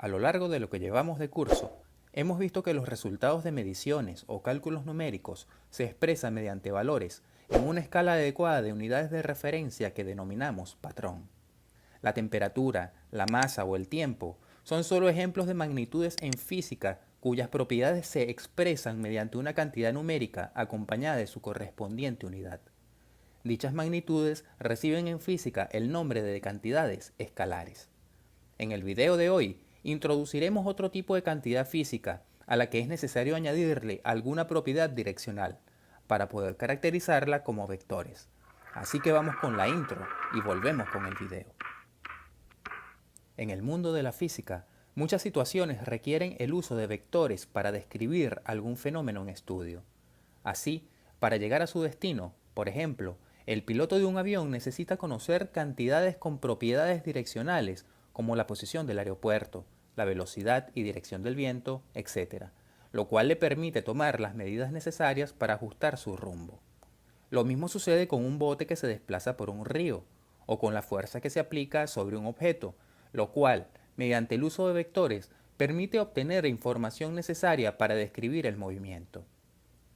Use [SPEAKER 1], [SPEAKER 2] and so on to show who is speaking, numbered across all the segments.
[SPEAKER 1] A lo largo de lo que llevamos de curso, hemos visto que los resultados de mediciones o cálculos numéricos se expresan mediante valores en una escala adecuada de unidades de referencia que denominamos patrón. La temperatura, la masa o el tiempo son solo ejemplos de magnitudes en física cuyas propiedades se expresan mediante una cantidad numérica acompañada de su correspondiente unidad. Dichas magnitudes reciben en física el nombre de cantidades escalares. En el video de hoy introduciremos otro tipo de cantidad física a la que es necesario añadirle alguna propiedad direccional para poder caracterizarla como vectores. Así que vamos con la intro y volvemos con el video. En el mundo de la física, muchas situaciones requieren el uso de vectores para describir algún fenómeno en estudio. Así, para llegar a su destino, por ejemplo, el piloto de un avión necesita conocer cantidades con propiedades direccionales como la posición del aeropuerto, la velocidad y dirección del viento, etc., lo cual le permite tomar las medidas necesarias para ajustar su rumbo. Lo mismo sucede con un bote que se desplaza por un río, o con la fuerza que se aplica sobre un objeto, lo cual, mediante el uso de vectores, permite obtener información necesaria para describir el movimiento.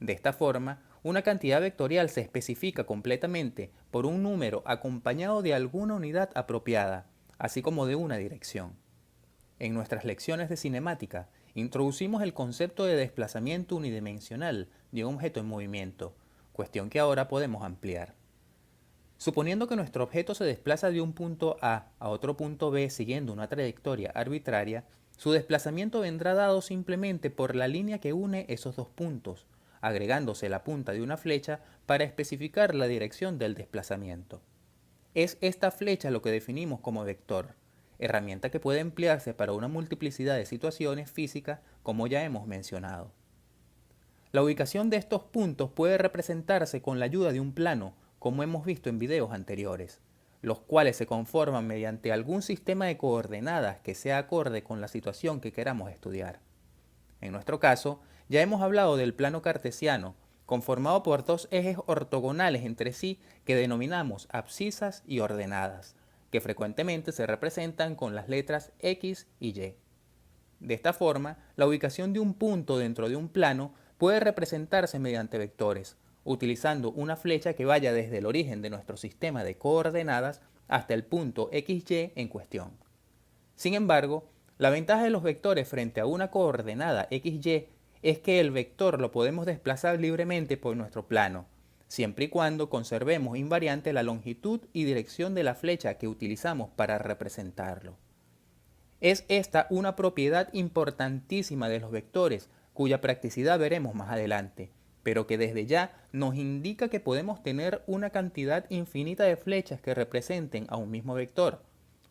[SPEAKER 1] De esta forma, una cantidad vectorial se especifica completamente por un número acompañado de alguna unidad apropiada, así como de una dirección. En nuestras lecciones de cinemática, introducimos el concepto de desplazamiento unidimensional de un objeto en movimiento, cuestión que ahora podemos ampliar. Suponiendo que nuestro objeto se desplaza de un punto A otro punto B siguiendo una trayectoria arbitraria, su desplazamiento vendrá dado simplemente por la línea que une esos dos puntos, agregándose la punta de una flecha para especificar la dirección del desplazamiento. Es esta flecha lo que definimos como vector, herramienta que puede emplearse para una multiplicidad de situaciones físicas como ya hemos mencionado. La ubicación de estos puntos puede representarse con la ayuda de un plano, como hemos visto en videos anteriores, los cuales se conforman mediante algún sistema de coordenadas que sea acorde con la situación que queramos estudiar. En nuestro caso, ya hemos hablado del plano cartesiano, conformado por dos ejes ortogonales entre sí que denominamos abscisas y ordenadas, que frecuentemente se representan con las letras X y Y. De esta forma, la ubicación de un punto dentro de un plano puede representarse mediante vectores, utilizando una flecha que vaya desde el origen de nuestro sistema de coordenadas hasta el punto XY en cuestión. Sin embargo, la ventaja de los vectores frente a una coordenada XY es que el vector lo podemos desplazar libremente por nuestro plano, siempre y cuando conservemos invariante la longitud y dirección de la flecha que utilizamos para representarlo. Es esta una propiedad importantísima de los vectores, cuya practicidad veremos más adelante, pero que desde ya nos indica que podemos tener una cantidad infinita de flechas que representen a un mismo vector,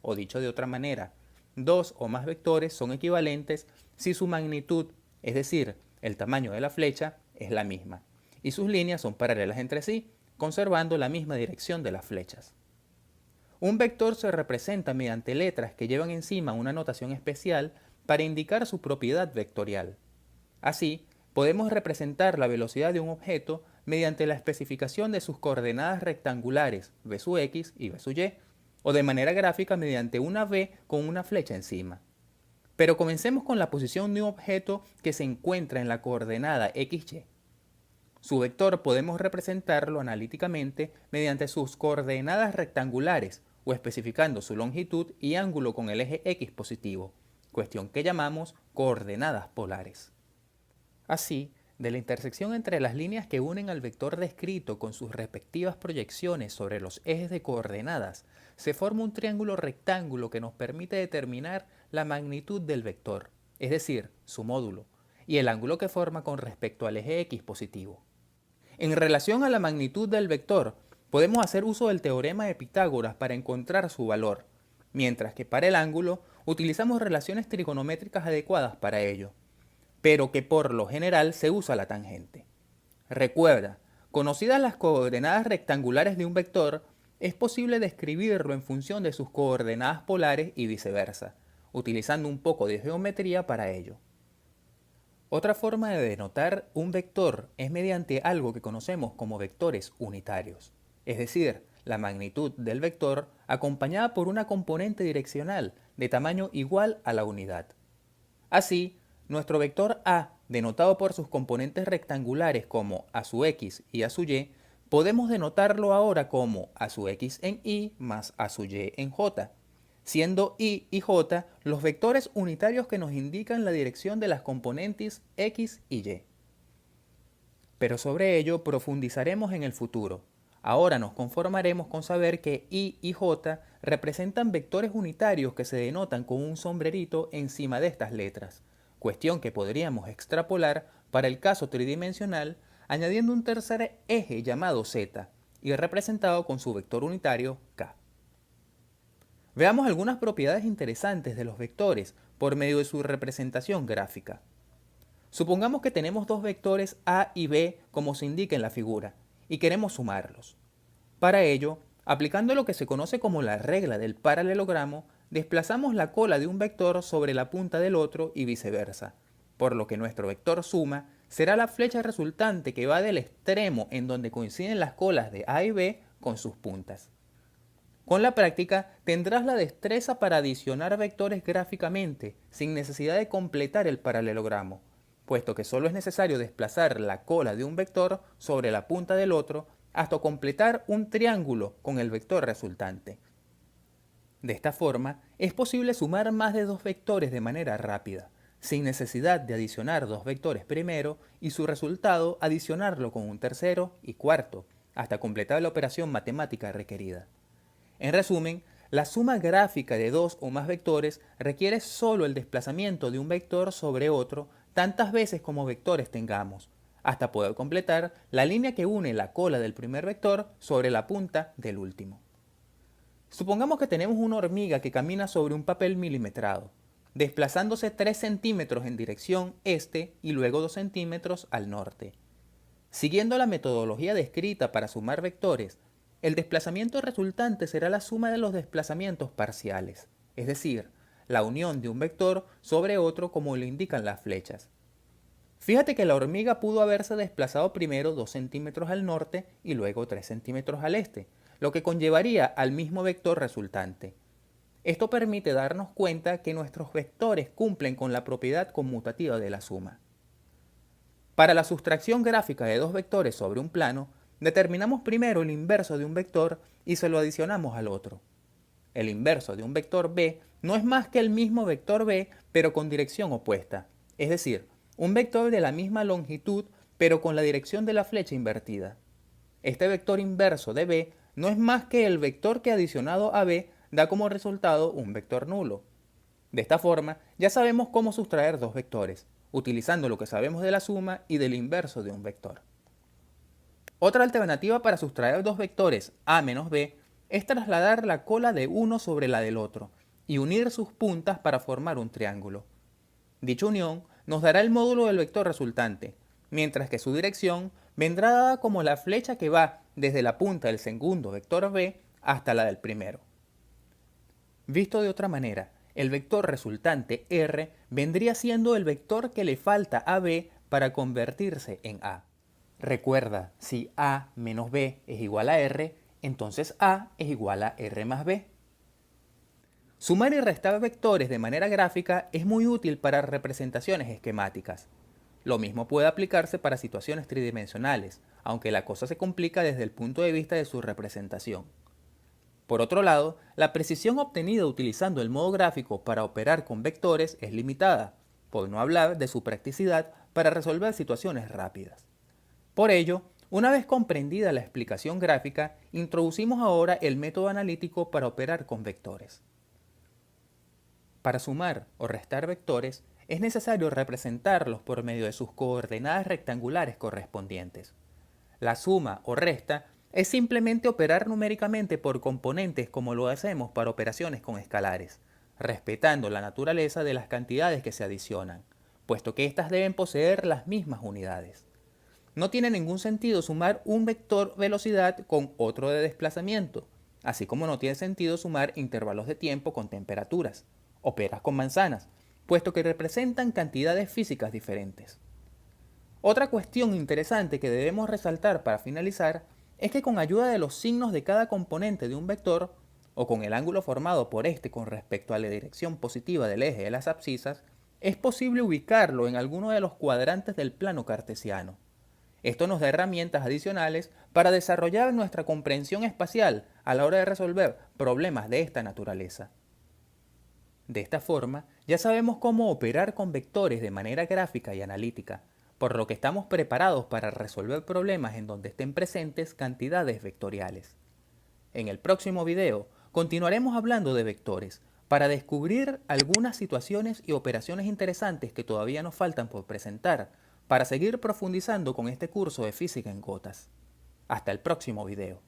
[SPEAKER 1] o dicho de otra manera, dos o más vectores son equivalentes si su magnitud, es decir, el tamaño de la flecha, es la misma, y sus líneas son paralelas entre sí, conservando la misma dirección de las flechas. Un vector se representa mediante letras que llevan encima una notación especial para indicar su propiedad vectorial. Así, podemos representar la velocidad de un objeto mediante la especificación de sus coordenadas rectangulares v sub x y v sub y, o de manera gráfica mediante una v con una flecha encima. Pero comencemos con la posición de un objeto que se encuentra en la coordenada xy. Su vector podemos representarlo analíticamente mediante sus coordenadas rectangulares o especificando su longitud y ángulo con el eje x positivo, cuestión que llamamos coordenadas polares. Así, de la intersección entre las líneas que unen al vector descrito con sus respectivas proyecciones sobre los ejes de coordenadas, se forma un triángulo rectángulo que nos permite determinar la magnitud del vector, es decir, su módulo, y el ángulo que forma con respecto al eje x positivo. En relación a la magnitud del vector, podemos hacer uso del teorema de Pitágoras para encontrar su valor, mientras que para el ángulo utilizamos relaciones trigonométricas adecuadas para ello, pero que por lo general se usa la tangente. Recuerda, conocidas las coordenadas rectangulares de un vector, es posible describirlo en función de sus coordenadas polares y viceversa, utilizando un poco de geometría para ello. Otra forma de denotar un vector es mediante algo que conocemos como vectores unitarios, es decir, la magnitud del vector acompañada por una componente direccional de tamaño igual a la unidad. Así, nuestro vector A, denotado por sus componentes rectangulares como a su x y a su y, podemos denotarlo ahora como a su x en y más a su y en j, siendo y j los vectores unitarios que nos indican la dirección de las componentes x y y. Pero sobre ello profundizaremos en el futuro. Ahora nos conformaremos con saber que y j representan vectores unitarios que se denotan con un sombrerito encima de estas letras, cuestión que podríamos extrapolar para el caso tridimensional añadiendo un tercer eje llamado z y representado con su vector unitario k. Veamos algunas propiedades interesantes de los vectores por medio de su representación gráfica. Supongamos que tenemos dos vectores a y b como se indica en la figura y queremos sumarlos. Para ello, aplicando lo que se conoce como la regla del paralelogramo, desplazamos la cola de un vector sobre la punta del otro y viceversa, por lo que nuestro vector suma será la flecha resultante que va del extremo en donde coinciden las colas de a y b con sus puntas. Con la práctica tendrás la destreza para adicionar vectores gráficamente sin necesidad de completar el paralelogramo, puesto que solo es necesario desplazar la cola de un vector sobre la punta del otro hasta completar un triángulo con el vector resultante. De esta forma, es posible sumar más de dos vectores de manera rápida, sin necesidad de adicionar dos vectores primero y su resultado adicionarlo con un tercero y cuarto, hasta completar la operación matemática requerida. En resumen, la suma gráfica de dos o más vectores requiere solo el desplazamiento de un vector sobre otro tantas veces como vectores tengamos, hasta poder completar la línea que une la cola del primer vector sobre la punta del último. Supongamos que tenemos una hormiga que camina sobre un papel milimetrado, desplazándose 3 centímetros en dirección este y luego 2 centímetros al norte. Siguiendo la metodología descrita para sumar vectores, el desplazamiento resultante será la suma de los desplazamientos parciales, es decir, la unión de un vector sobre otro como lo indican las flechas. Fíjate que la hormiga pudo haberse desplazado primero 2 centímetros al norte y luego 3 centímetros al este, lo que conllevaría al mismo vector resultante. Esto permite darnos cuenta que nuestros vectores cumplen con la propiedad conmutativa de la suma. Para la sustracción gráfica de dos vectores sobre un plano, determinamos primero el inverso de un vector y se lo adicionamos al otro. El inverso de un vector b no es más que el mismo vector b, pero con dirección opuesta, es decir, un vector de la misma longitud, pero con la dirección de la flecha invertida. Este vector inverso de b no es más que el vector que adicionado a b da como resultado un vector nulo. De esta forma, ya sabemos cómo sustraer dos vectores, utilizando lo que sabemos de la suma y del inverso de un vector. Otra alternativa para sustraer dos vectores a menos b es trasladar la cola de uno sobre la del otro y unir sus puntas para formar un triángulo. Dicha unión nos dará el módulo del vector resultante, mientras que su dirección vendrá dada como la flecha que va desde la punta del segundo vector b hasta la del primero. Visto de otra manera, el vector resultante r vendría siendo el vector que le falta a b para convertirse en a. Recuerda, si a menos b es igual a r, entonces a es igual a r más b. Sumar y restar vectores de manera gráfica es muy útil para representaciones esquemáticas. Lo mismo puede aplicarse para situaciones tridimensionales, aunque la cosa se complica desde el punto de vista de su representación. Por otro lado, la precisión obtenida utilizando el modo gráfico para operar con vectores es limitada, por no hablar de su practicidad para resolver situaciones rápidas. Por ello, una vez comprendida la explicación gráfica, introducimos ahora el método analítico para operar con vectores. Para sumar o restar vectores, es necesario representarlos por medio de sus coordenadas rectangulares correspondientes. La suma o resta es simplemente operar numéricamente por componentes como lo hacemos para operaciones con escalares, respetando la naturaleza de las cantidades que se adicionan, puesto que éstas deben poseer las mismas unidades. No tiene ningún sentido sumar un vector velocidad con otro de desplazamiento, así como no tiene sentido sumar intervalos de tiempo con temperaturas, o peras con manzanas, puesto que representan cantidades físicas diferentes. Otra cuestión interesante que debemos resaltar para finalizar es que con ayuda de los signos de cada componente de un vector, o con el ángulo formado por este con respecto a la dirección positiva del eje de las abscisas, es posible ubicarlo en alguno de los cuadrantes del plano cartesiano. Esto nos da herramientas adicionales para desarrollar nuestra comprensión espacial a la hora de resolver problemas de esta naturaleza. De esta forma, ya sabemos cómo operar con vectores de manera gráfica y analítica, por lo que estamos preparados para resolver problemas en donde estén presentes cantidades vectoriales. En el próximo video, continuaremos hablando de vectores, para descubrir algunas situaciones y operaciones interesantes que todavía nos faltan por presentar, para seguir profundizando con este curso de física en gotas. Hasta el próximo video.